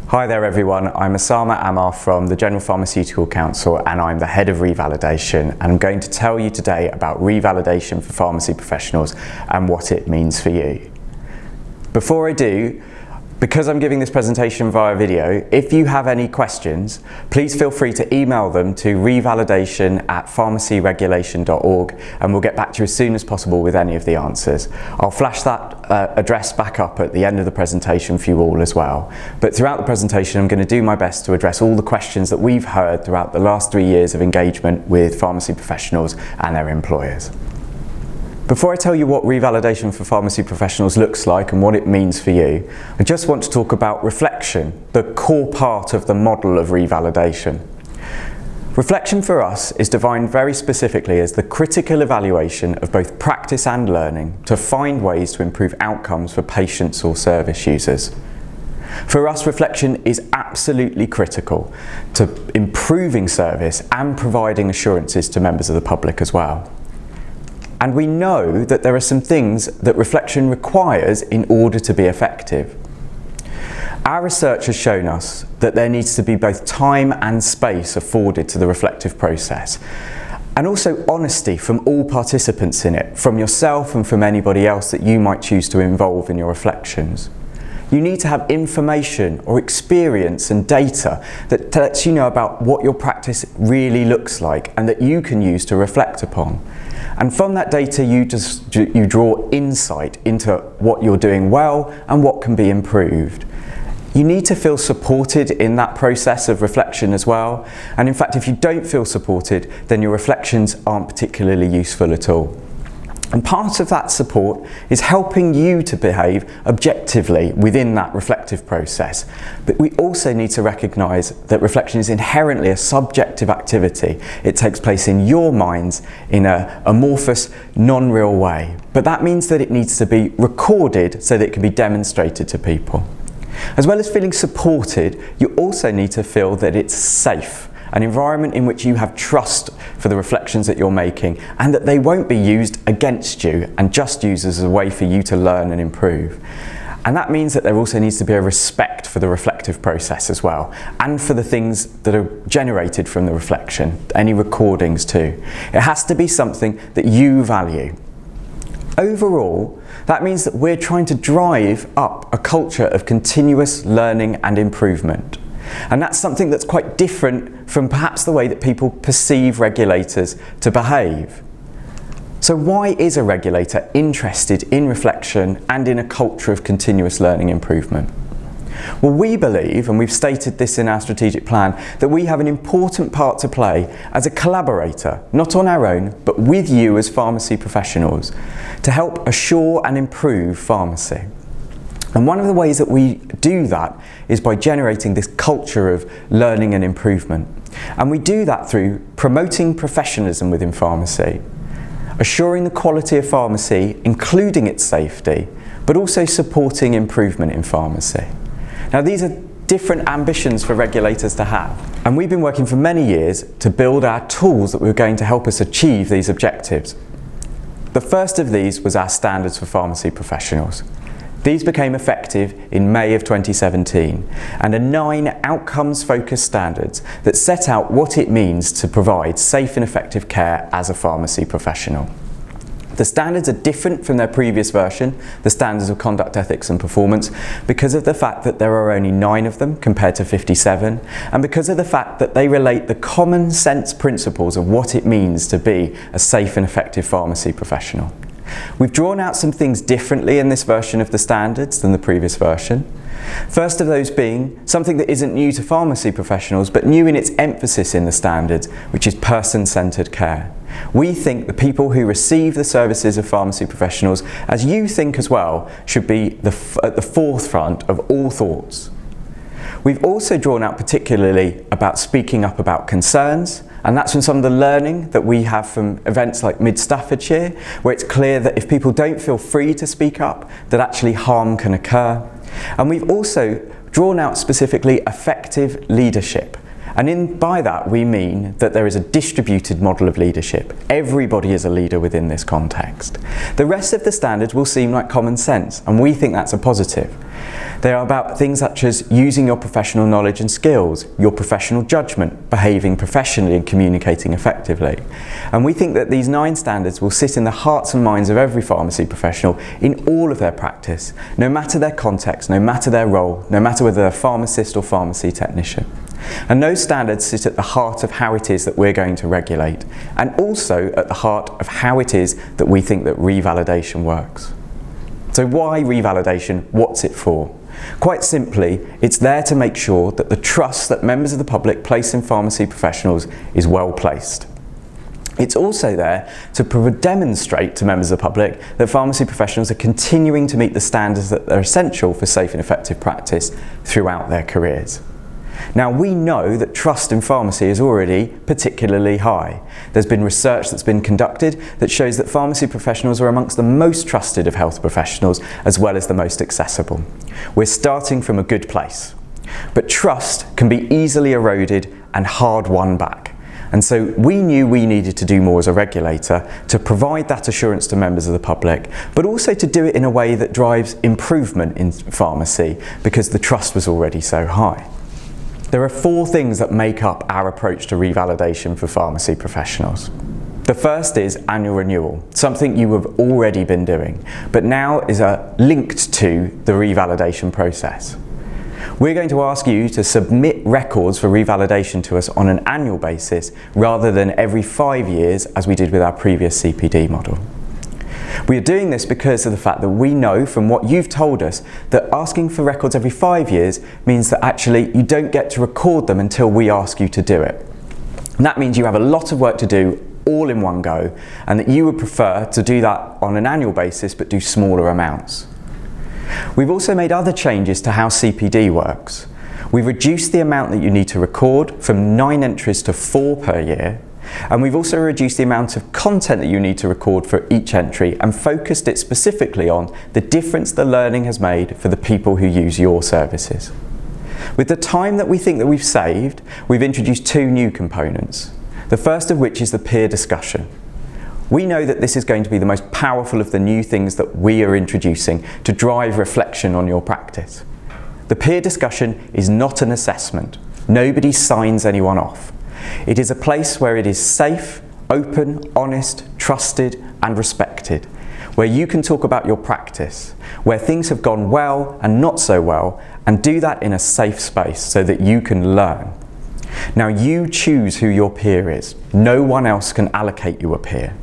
Hi there everyone, I'm Osama Ammar from the General Pharmaceutical Council and I'm the head of Revalidation, and I'm going to tell you today about revalidation for pharmacy professionals and what it means for you. Before I do, because I'm giving this presentation via video, if you have any questions, please feel free to email them to revalidation@pharmacyregulation.org and we'll get back to you as soon as possible with any of the answers. I'll flash that address back up at the end of the presentation for you all as well. But throughout the presentation, I'm going to do my best to address all the questions that we've heard throughout the last 3 years of engagement with pharmacy professionals and their employers. Before I tell you what revalidation for pharmacy professionals looks like and what it means for you, I just want to talk about reflection, the core part of the model of revalidation. Reflection for us is defined very specifically as the critical evaluation of both practice and learning to find ways to improve outcomes for patients or service users. For us, reflection is absolutely critical to improving service and providing assurances to members of the public as well. And we know that there are some things that reflection requires in order to be effective. Our research has shown us that there needs to be both time and space afforded to the reflective process, and also honesty from all participants in it, from yourself and from anybody else that you might choose to involve in your reflections. You need to have information or experience and data that lets you know about what your practice really looks like and that you can use to reflect upon. And from that data, you draw insight into what you're doing well and what can be improved. You need to feel supported in that process of reflection as well. And in fact, if you don't feel supported, then your reflections aren't particularly useful at all. And part of that support is helping you to behave objectively within that reflective process. But we also need to recognise that reflection is inherently a subjective activity. It takes place in your minds in an amorphous, non-real way. But that means that it needs to be recorded so that it can be demonstrated to people. As well as feeling supported, you also need to feel that it's safe. An environment in which you have trust for the reflections that you're making and that they won't be used against you and just used as a way for you to learn and improve. And that means that there also needs to be a respect for the reflective process as well, and for the things that are generated from the reflection, any recordings too. It has to be something that you value. Overall, that means that we're trying to drive up a culture of continuous learning and improvement. And that's something that's quite different from perhaps the way that people perceive regulators to behave. So why is a regulator interested in reflection and in a culture of continuous learning improvement? Well, we believe, and we've stated this in our strategic plan, that we have an important part to play as a collaborator, not on our own, but with you as pharmacy professionals, to help assure and improve pharmacy. And one of the ways that we do that is by generating this culture of learning and improvement. And we do that through promoting professionalism within pharmacy, assuring the quality of pharmacy, including its safety, but also supporting improvement in pharmacy. Now, these are different ambitions for regulators to have. And we've been working for many years to build our tools that were going to help us achieve these objectives. The first of these was our standards for pharmacy professionals. These became effective in May of 2017 and are 9 outcomes-focused standards that set out what it means to provide safe and effective care as a pharmacy professional. The standards are different from their previous version, the Standards of Conduct, Ethics and Performance, because of the fact that there are only 9 of them compared to 57, and because of the fact that they relate the common sense principles of what it means to be a safe and effective pharmacy professional. We've drawn out some things differently in this version of the standards than the previous version. First of those being something that isn't new to pharmacy professionals, but new in its emphasis in the standards, which is person-centred care. We think the people who receive the services of pharmacy professionals, as you think as well, should be at the forefront of all thoughts. We've also drawn out particularly about speaking up about concerns, and that's from some of the learning that we have from events like Mid-Staffordshire, where it's clear that if people don't feel free to speak up, that actually harm can occur. And we've also drawn out specifically effective leadership. And by that we mean that there is a distributed model of leadership. Everybody is a leader within this context. The rest of the standards will seem like common sense, and we think that's a positive. They are about things such as using your professional knowledge and skills, your professional judgment, behaving professionally and communicating effectively. And we think that these 9 standards will sit in the hearts and minds of every pharmacy professional in all of their practice, no matter their context, no matter their role, no matter whether they're a pharmacist or pharmacy technician. And those standards sit at the heart of how it is that we're going to regulate, and also at the heart of how it is that we think that revalidation works. So why revalidation? What's it for? Quite simply, it's there to make sure that the trust that members of the public place in pharmacy professionals is well placed. It's also there to demonstrate to members of the public that pharmacy professionals are continuing to meet the standards that are essential for safe and effective practice throughout their careers. Now, we know that trust in pharmacy is already particularly high. There's been research that's been conducted that shows that pharmacy professionals are amongst the most trusted of health professionals, as well as the most accessible. We're starting from a good place. But trust can be easily eroded and hard won back. And so we knew we needed to do more as a regulator to provide that assurance to members of the public, but also to do it in a way that drives improvement in pharmacy, because the trust was already so high. There are 4 things that make up our approach to revalidation for pharmacy professionals. The first is annual renewal, something you have already been doing, but now is linked to the revalidation process. We're going to ask you to submit records for revalidation to us on an annual basis rather than every 5 years as we did with our previous CPD model. We are doing this because of the fact that we know from what you've told us that asking for records every 5 years means that actually you don't get to record them until we ask you to do it. And that means you have a lot of work to do all in one go, and that you would prefer to do that on an annual basis but do smaller amounts. We've also made other changes to how CPD works. We've reduced the amount that you need to record from 9 entries to 4 per year. And we've also reduced the amount of content that you need to record for each entry and focused it specifically on the difference the learning has made for the people who use your services. With the time that we think that we've saved, we've introduced 2 new components. The first of which is the peer discussion. We know that this is going to be the most powerful of the new things that we are introducing to drive reflection on your practice. The peer discussion is not an assessment. Nobody signs anyone off. It is a place where it is safe, open, honest, trusted and respected, where you can talk about your practice, where things have gone well and not so well, and do that in a safe space so that you can learn. Now, you choose who your peer is. No one else can allocate you a peer.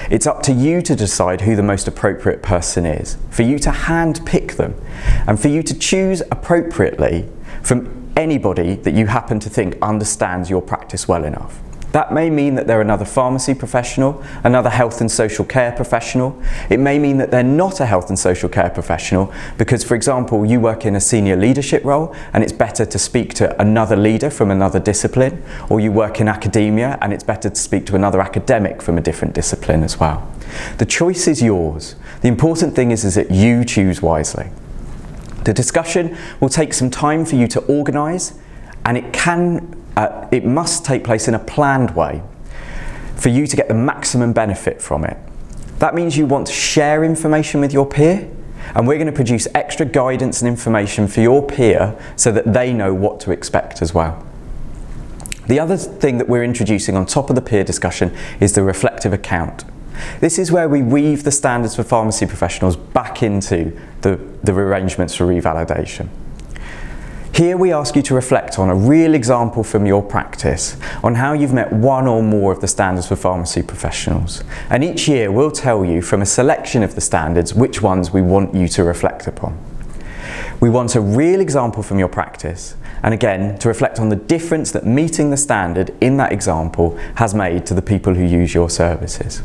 It's up to you to decide who the most appropriate person is, for you to hand pick them, and for you to choose appropriately from anybody that you happen to think understands your practice well enough. That may mean that they're another pharmacy professional, another health and social care professional. It may mean that they're not a health and social care professional because, for example, you work in a senior leadership role and it's better to speak to another leader from another discipline, or you work in academia and it's better to speak to another academic from a different discipline as well. The choice is yours. The important thing is that you choose wisely. The discussion will take some time for you to organise, and it must take place in a planned way for you to get the maximum benefit from it. That means you want to share information with your peer, and we're going to produce extra guidance and information for your peer so that they know what to expect as well. The other thing that we're introducing on top of the peer discussion is the reflective account. This is where we weave the standards for pharmacy professionals back into the arrangements for revalidation. Here we ask you to reflect on a real example from your practice on how you've met one or more of the standards for pharmacy professionals. And each year we'll tell you from a selection of the standards which ones we want you to reflect upon. We want a real example from your practice, and again to reflect on the difference that meeting the standard in that example has made to the people who use your services.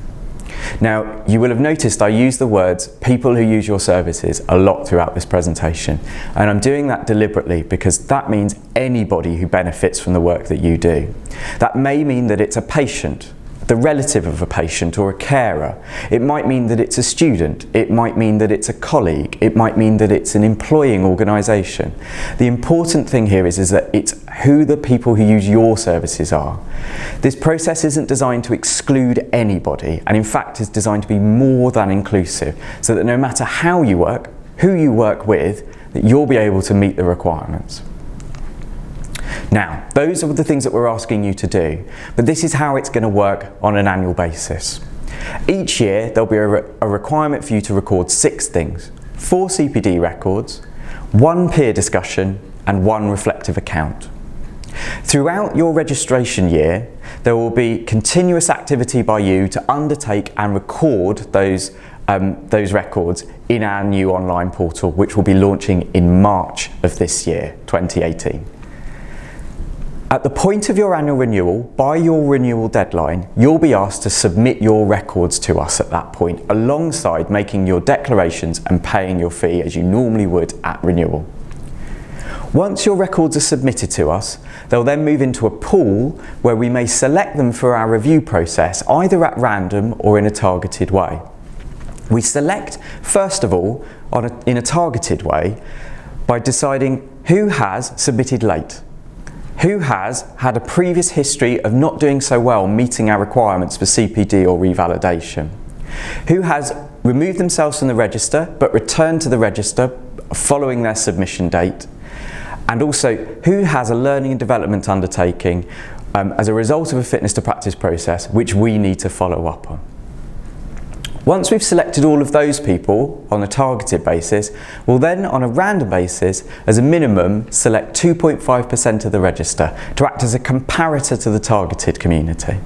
Now, you will have noticed I use the words people who use your services a lot throughout this presentation, and I'm doing that deliberately because that means anybody who benefits from the work that you do. That may mean that it's a patient, the relative of a patient, or a carer. It might mean that it's a student. It might mean that it's a colleague. It might mean that it's an employing organisation. The important thing here is that it's who the people who use your services are. This process isn't designed to exclude anybody, and in fact is designed to be more than inclusive, so that no matter how you work, who you work with, that you'll be able to meet the requirements. Now, those are the things that we're asking you to do, but this is how it's going to work on an annual basis. Each year, there'll be a requirement for you to record 6 things: 4 CPD records, 1 peer discussion, and 1 reflective account. Throughout your registration year, there will be continuous activity by you to undertake and record those records in our new online portal, which will be launching in March of this year, 2018. At the point of your annual renewal, by your renewal deadline, you'll be asked to submit your records to us at that point, alongside making your declarations and paying your fee as you normally would at renewal. Once your records are submitted to us, they'll then move into a pool where we may select them for our review process, either at random or in a targeted way. We select, first of all, in a targeted way by deciding who has submitted late, who has had a previous history of not doing so well meeting our requirements for CPD or revalidation, who has removed themselves from the register but returned to the register following their submission date, and also who has a learning and development undertaking as a result of a fitness to practice process which we need to follow up on. Once we've selected all of those people on a targeted basis, we'll then on a random basis, as a minimum, select 2.5% of the register to act as a comparator to the targeted community.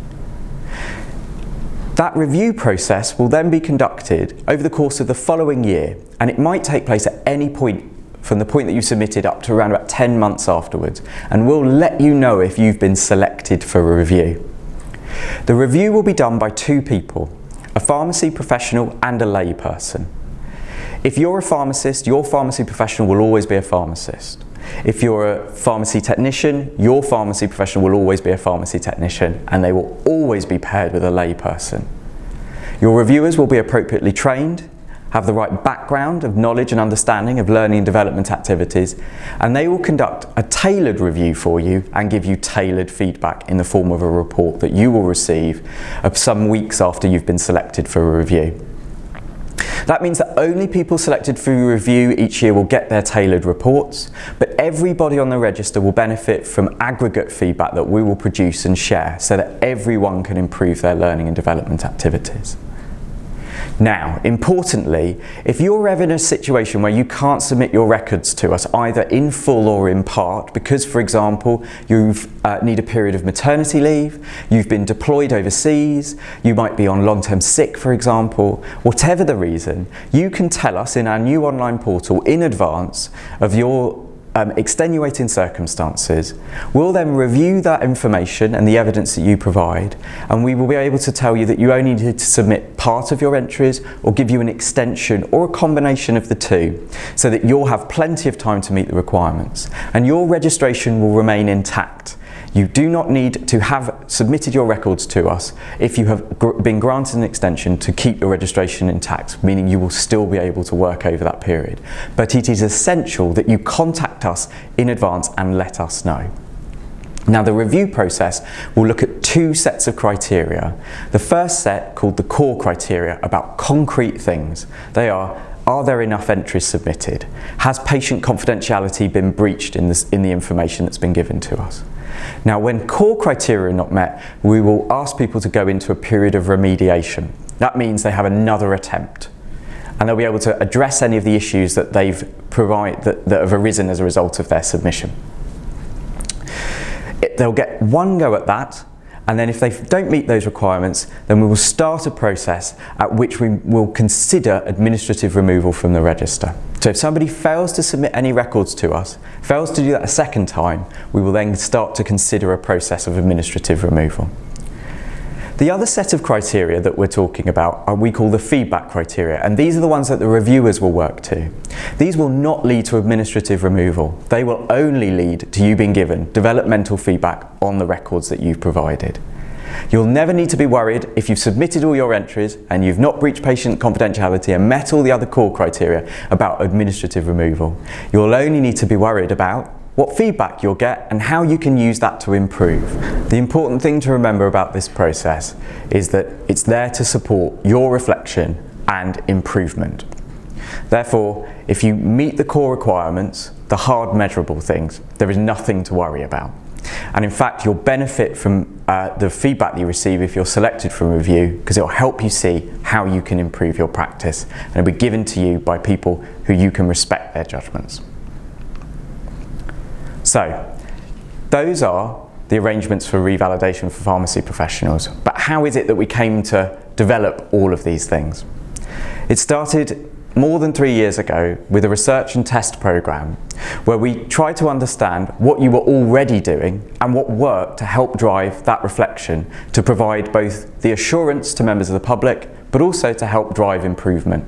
That review process will then be conducted over the course of the following year, and it might take place at any point from the point that you submitted up to around about 10 months afterwards, and we'll let you know if you've been selected for a review. The review will be done by 2 people, a pharmacy professional and a lay person. If you're a pharmacist, your pharmacy professional will always be a pharmacist. If you're a pharmacy technician, your pharmacy professional will always be a pharmacy technician, and they will always be paired with a lay person. Your reviewers will be appropriately trained, have the right background of knowledge and understanding of learning and development activities, and they will conduct a tailored review for you and give you tailored feedback in the form of a report that you will receive some weeks after you've been selected for a review. That means that only people selected for review each year will get their tailored reports, but everybody on the register will benefit from aggregate feedback that we will produce and share so that everyone can improve their learning and development activities. Now, importantly, if you're ever in a situation where you can't submit your records to us either in full or in part because, for example, you need a period of maternity leave, you've been deployed overseas, you might be on long-term sick, for example, whatever the reason, you can tell us in our new online portal in advance of your extenuating circumstances. We'll then review that information and the evidence that you provide, and we will be able to tell you that you only need to submit part of your entries or give you an extension or a combination of the two, so that you'll have plenty of time to meet the requirements and your registration will remain intact. You do not need to have submitted your records to us if you have been granted an extension to keep your registration intact, meaning you will still be able to work over that period. But it is essential that you contact us in advance and let us know. Now, the review process will look at 2 sets of criteria. The first set, called the core criteria, about concrete things. They are there enough entries submitted? Has patient confidentiality been breached in the information that's been given to us? Now, when core criteria are not met, we will ask people to go into a period of remediation. That means they have another attempt, and they'll be able to address any of the issues that that have arisen as a result of their submission. They'll get one go at that, and then if they don't meet those requirements, then we will start a process at which we will consider administrative removal from the register. So if somebody fails to submit any records to us, fails to do that a second time, we will then start to consider a process of administrative removal. The other set of criteria that we're talking about we call the feedback criteria, and these are the ones that the reviewers will work to. These will not lead to administrative removal. They will only lead to you being given developmental feedback on the records that you've provided. You'll never need to be worried if you've submitted all your entries and you've not breached patient confidentiality and met all the other core criteria about administrative removal. You'll only need to be worried about what feedback you'll get and how you can use that to improve. The important thing to remember about this process is that it's there to support your reflection and improvement. Therefore, if you meet the core requirements, the hard measurable things, there is nothing to worry about. And in fact, you'll benefit from the feedback that you receive if you're selected for a review, because it will help you see how you can improve your practice, and it'll be given to you by people who you can respect their judgments. So, those are the arrangements for revalidation for pharmacy professionals. But how is it that we came to develop all of these things? It started more than 3 years ago with a research and test program where we tried to understand what you were already doing and what worked to help drive that reflection, to provide both the assurance to members of the public but also to help drive improvement.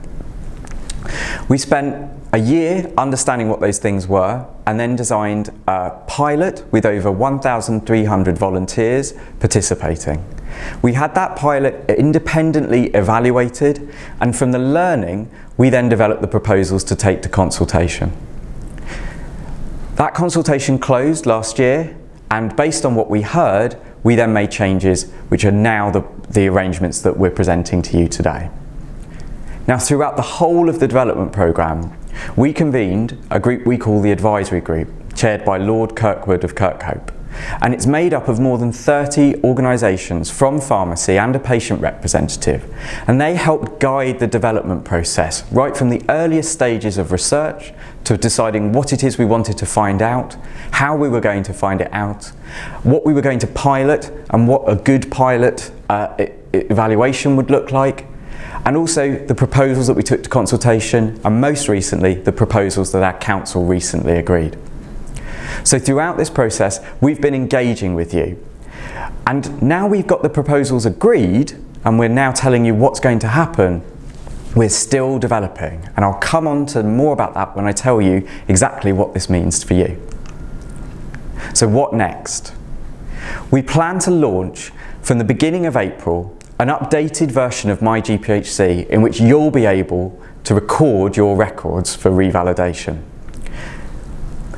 We spent a year understanding what those things were and then designed a pilot with over 1,300 volunteers participating. We had that pilot independently evaluated, and from the learning we then developed the proposals to take to consultation. That consultation closed last year, and based on what we heard, we then made changes which are now the arrangements that we're presenting to you today. Now, throughout the whole of the development programme, we convened a group we call the Advisory Group, chaired by Lord Kirkwood of Kirkhope. And it's made up of more than 30 organisations from pharmacy and a patient representative. And they helped guide the development process, right from the earliest stages of research to deciding what it is we wanted to find out, how we were going to find it out, what we were going to pilot and what a good pilot evaluation would look like, and also the proposals that we took to consultation, and most recently the proposals that our council recently agreed. So throughout this process we've been engaging with you, and now we've got the proposals agreed and we're now telling you what's going to happen. We're still developing, and I'll come on to more about that when I tell you exactly what this means for you. So what next? We plan to launch from the beginning of April an updated version of My GPHC in which you'll be able to record your records for revalidation.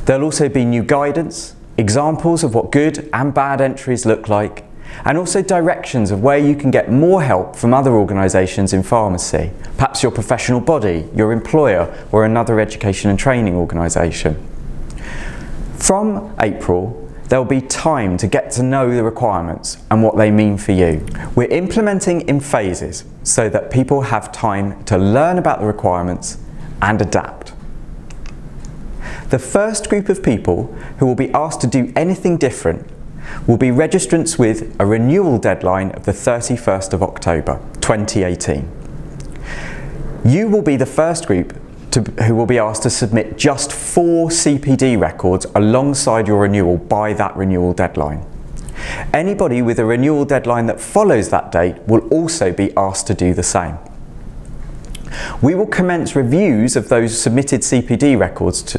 There'll also be new guidance, examples of what good and bad entries look like, and also directions of where you can get more help from other organisations in pharmacy, perhaps your professional body, your employer, or another education and training organisation. From April, there'll be time to get to know the requirements and what they mean for you. We're implementing in phases so that people have time to learn about the requirements and adapt. The first group of people who will be asked to do anything different will be registrants with a renewal deadline of the 31st of October 2018. You will be the first group who will be asked to submit just 4 CPD records alongside your renewal by that renewal deadline. Anybody with a renewal deadline that follows that date will also be asked to do the same. We will commence reviews of those submitted CPD records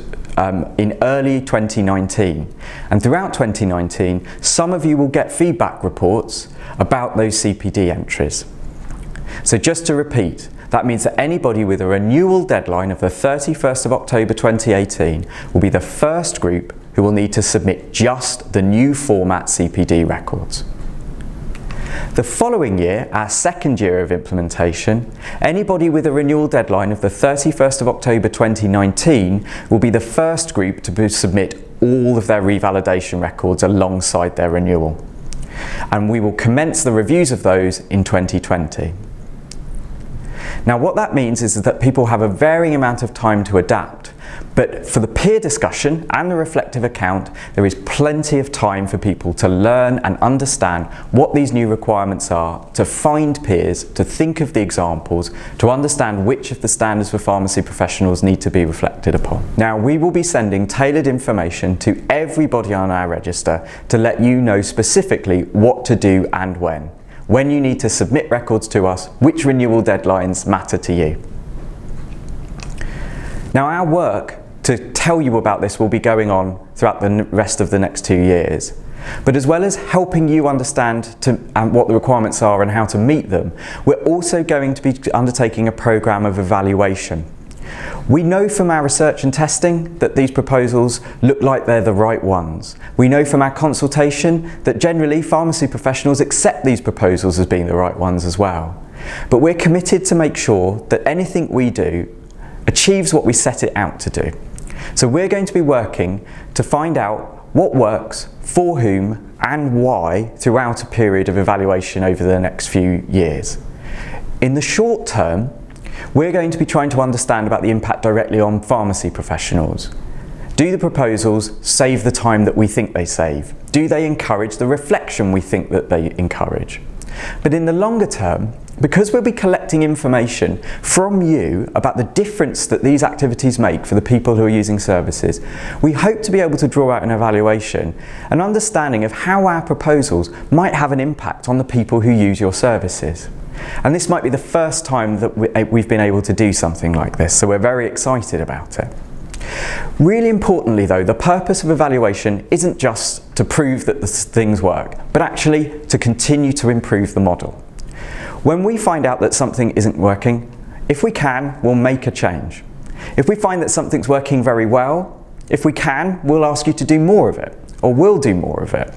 in early 2019, and throughout 2019 some of you will get feedback reports about those CPD entries. So just to repeat, that means that anybody with a renewal deadline of the 31st of October 2018 will be the first group who will need to submit just the new format CPD records. The following year, our second year of implementation, anybody with a renewal deadline of the 31st of October 2019 will be the first group to submit all of their revalidation records alongside their renewal. And we will commence the reviews of those in 2020. Now what that means is that people have a varying amount of time to adapt, but for the peer discussion and the reflective account there is plenty of time for people to learn and understand what these new requirements are, to find peers, to think of the examples, to understand which of the standards for pharmacy professionals need to be reflected upon. Now we will be sending tailored information to everybody on our register to let you know specifically what to do and when you need to submit records to us, which renewal deadlines matter to you. Now our work to tell you about this will be going on throughout the rest of the next 2 years. But as well as helping you understand what the requirements are and how to meet them, we're also going to be undertaking a programme of evaluation. We know from our research and testing that these proposals look like they're the right ones. We know from our consultation that generally pharmacy professionals accept these proposals as being the right ones as well. But we're committed to make sure that anything we do achieves what we set it out to do. So we're going to be working to find out what works, for whom and why throughout a period of evaluation over the next few years. In the short term, we're going to be trying to understand about the impact directly on pharmacy professionals. Do the proposals save the time that we think they save? Do they encourage the reflection we think that they encourage? But in the longer term, because we'll be collecting information from you about the difference that these activities make for the people who are using services, we hope to be able to draw out an evaluation, an understanding of how our proposals might have an impact on the people who use your services. And this might be the first time that we've been able to do something like this, so we're very excited about it. Really importantly though, the purpose of evaluation isn't just to prove that the things work, but actually to continue to improve the model. When we find out that something isn't working, if we can, we'll make a change. If we find that something's working very well, if we can, we'll ask you to do more of it, or we'll do more of it.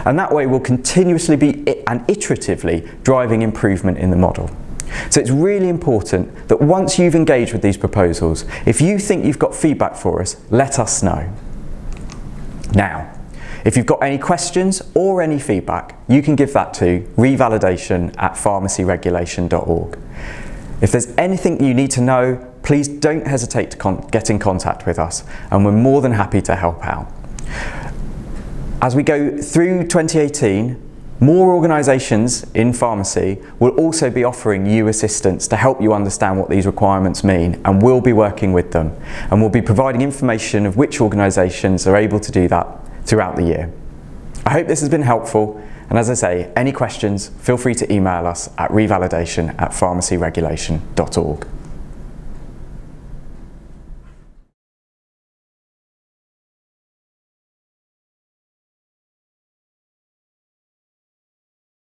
And that way we'll continuously be and iteratively driving improvement in the model. So it's really important that once you've engaged with these proposals, if you think you've got feedback for us, let us know. Now, if you've got any questions or any feedback, you can give that to revalidation@pharmacyregulation.org. If there's anything you need to know, please don't hesitate to get in contact with us, and we're more than happy to help out. As we go through 2018, more organisations in pharmacy will also be offering you assistance to help you understand what these requirements mean, and we'll be working with them. And we'll be providing information of which organisations are able to do that throughout the year. I hope this has been helpful, and as I say, any questions, feel free to email us at revalidation@pharmacyregulation.org.